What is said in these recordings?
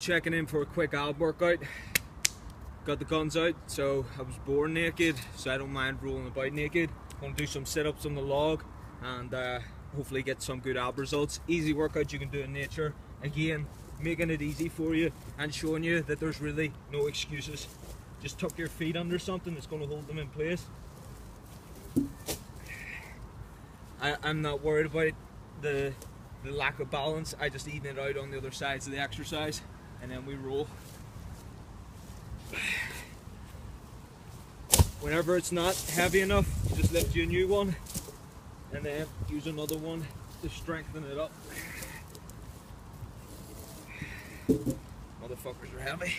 Checking in for a quick ab workout. Got the guns out, so I was born naked, so I don't mind rolling about naked. Gonna do some sit-ups on the log and hopefully get some good ab results. Easy workout you can do in nature. Again, making it easy for you and showing you that there's really no excuses. Just tuck your feet under something that's going to hold them in place. I'm not worried about the lack of balance. I just even it out on the other sides of the exercise, and then we roll. Whenever it's not heavy enough, you just lift you a new one and then use another one to strengthen it up. Motherfuckers are heavy.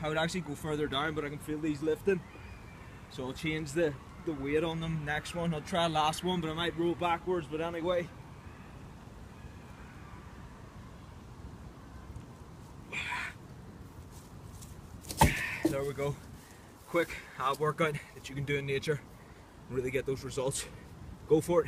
I would actually go further down, but I can feel these lifting, so I'll change the weight on them next one. I'll try last one, but I might roll backwards, but anyway. There we go. Quick ab workout that you can do in nature and really get those results. Go for it.